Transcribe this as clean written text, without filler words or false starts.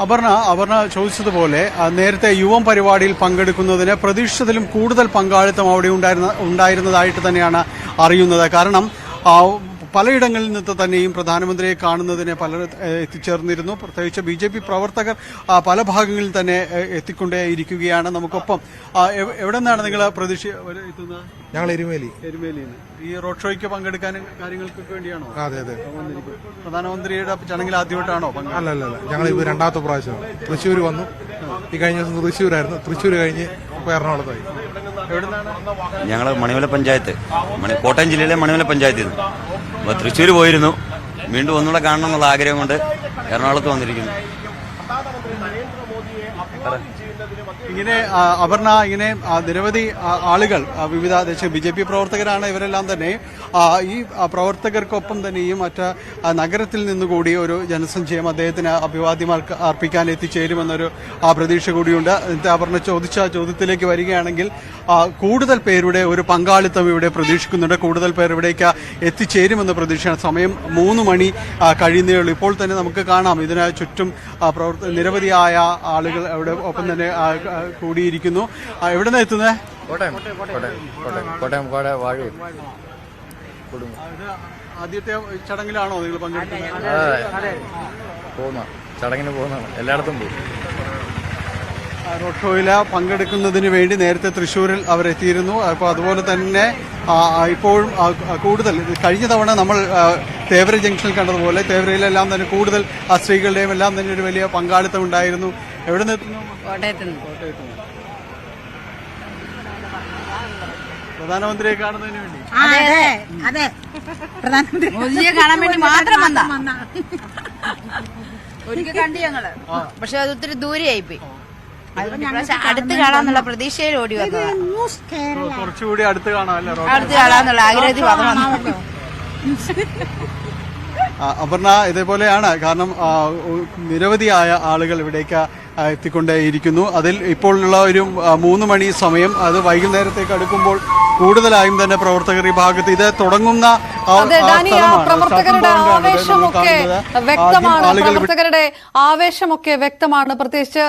അപർണ ചോദിച്ചതുപോലെ നേരത്തെ യുവം പരിപാടിയിൽ പങ്കെടുക്കുന്നതിന് പ്രതീക്ഷിച്ചതിലും കൂടുതൽ പങ്കാളിത്തം അവിടെ ഉണ്ടായിരുന്നതായിട്ട് തന്നെയാണ് അറിയുന്നത്. കാരണം പലയിടങ്ങളിൽ നിന്ന് തന്നെയും പ്രധാനമന്ത്രിയെ കാണുന്നതിന് പലർ എത്തിച്ചേർന്നിരുന്നു. പ്രത്യേകിച്ച് BJP പ്രവർത്തകർ പല ഭാഗങ്ങളിൽ തന്നെ എത്തിക്കൊണ്ടേയിരിക്കുകയാണ്. നമുക്കൊപ്പം എവിടെ നിന്നാണ് നിങ്ങൾ പ്രതീക്ഷ എത്തുന്നത്? ഞങ്ങൾ എരുമേലിയിൽ ഈ റോഡ് ഷോയ്ക്ക് പങ്കെടുക്കാൻ കാര്യങ്ങൾക്കൊക്കെ വേണ്ടിയാണോ? അതെ. പ്രധാനമന്ത്രിയുടെ ചടങ്ങിൽ ആദ്യമായിട്ടാണോ? അല്ല, ഞങ്ങൾ ഇപ്പോൾ രണ്ടാമത്തെ പ്രാവശ്യം തൃശ്ശൂർ വന്നു. ഈ കഴിഞ്ഞ ദിവസം തൃശ്ശൂരായിരുന്നു. തൃശ്ശൂർ കഴിഞ്ഞ് ഇപ്പോൾ എറണാകുളത്തായി. ഞങ്ങൾ മണിമല പഞ്ചായത്ത്, കോട്ടയം ജില്ലയിലെ മണിമല പഞ്ചായത്തിൽ നിന്ന്. അപ്പോൾ തൃശ്ശൂർ പോയിരുന്നു. വീണ്ടും ഒന്നുകൂടെ കാണണം എന്നുള്ള ആഗ്രഹം കൊണ്ട് എറണാകുളത്ത് വന്നിരിക്കുന്നു. ഇങ്ങനെ അപർണ, ഇങ്ങനെ നിരവധി ആളുകൾ, വിവിധ BJP പ്രവർത്തകരാണ് ഇവരെല്ലാം തന്നെ. ഈ പ്രവർത്തകർക്കൊപ്പം തന്നെയും മറ്റ് നഗരത്തിൽ നിന്നുകൂടി ഒരു ജനസഞ്ചയം അദ്ദേഹത്തിന് അഭിവാദ്യം അർപ്പിക്കാൻ എത്തിച്ചേരുമെന്നൊരു പ്രതീക്ഷ കൂടിയുണ്ട്. അപർണ ചോദിച്ച ചോദ്യത്തിലേക്ക് വരികയാണെങ്കിൽ കൂടുതൽ പേരുടെ ഒരു പങ്കാളിത്തം ഇവിടെ പ്രതീക്ഷിക്കുന്നുണ്ട്. കൂടുതൽ പേർ ഇവിടേക്ക് എത്തിച്ചേരുമെന്ന പ്രതീക്ഷയാണ്. സമയം 3 മണി കഴിയുന്നേ ഉള്ളൂ. ഇപ്പോൾ തന്നെ നമുക്ക് കാണാം ഇതിന് ചുറ്റും നിരവധിയായ ആളുകൾ അവിടെ ഒപ്പം തന്നെ കൂടിയിരിക്കുന്നു. എവിടെ നിന്ന് എത്തുന്നത്? കോട്ടയം വാഴൂർ. ആദ്യത്തെ ചടങ്ങിലാണോ നിങ്ങൾ പങ്കെടുക്കുന്നത്? ചടങ്ങിന് പോകുന്നതാണ്. എല്ലായിടത്തും പോകും. റോഡ് ഷോയിൽ പങ്കെടുക്കുന്നതിന് വേണ്ടി നേരത്തെ തൃശ്ശൂരിൽ അവർ എത്തിയിരുന്നു. അപ്പോൾ അതുപോലെ തന്നെ ഇപ്പോഴും കൂടുതൽ കഴിഞ്ഞ തവണ നമ്മൾ തേവര ജംഗ്ഷനിൽ കണ്ടതുപോലെ തേവരയിലെല്ലാം തന്നെ കൂടുതൽ സ്ത്രീകളുടെയും എല്ലാം തന്നെ ഒരു വലിയ പങ്കാളിത്തം ഉണ്ടായിരുന്നു. എവിടെ നിന്ന് എത്തുന്നു? കോട്ടയത്ത്. പ്രധാനമന്ത്രിയെ കാണുന്നതിന് വേണ്ടി? അതെ, പ്രധാനമന്ത്രി മോദിയെ കാണാൻ വേണ്ടി മാത്രം വന്ന. ഒരിക്കൽ കണ്ടു ഞങ്ങള്, പക്ഷെ അത് ഒത്തിരി ദൂരെയായിപ്പോയി. അടുത്ത് കാണാന്നുള്ള പ്രതീക്ഷയിൽ ഓടി വന്നത്. കുറച്ചുകൂടി അടുത്ത് കാണാമല്ലോ, അടുത്ത് കാണാന്നുള്ള ആഗ്രഹത്തിൽ വന്നു. അപർണ, ഇതേപോലെയാണ്. കാരണം നിരവധിയായ ആളുകൾ ഇവിടേക്ക് എത്തിക്കൊണ്ടേയിരിക്കുന്നു. അതിൽ ഇപ്പോഴുള്ള ഒരു 3 മണി സമയം, അത് വൈകുന്നേരത്തേക്ക് അടുക്കുമ്പോൾ കൂടുതലായും തന്നെ പ്രവർത്തകർ ഈ ഭാഗത്ത് ഇത് തുടങ്ങുന്ന പ്രവർത്തകരുടെ ആവേശമൊക്കെ വ്യക്തമാണ്. പ്രത്യേകിച്ച്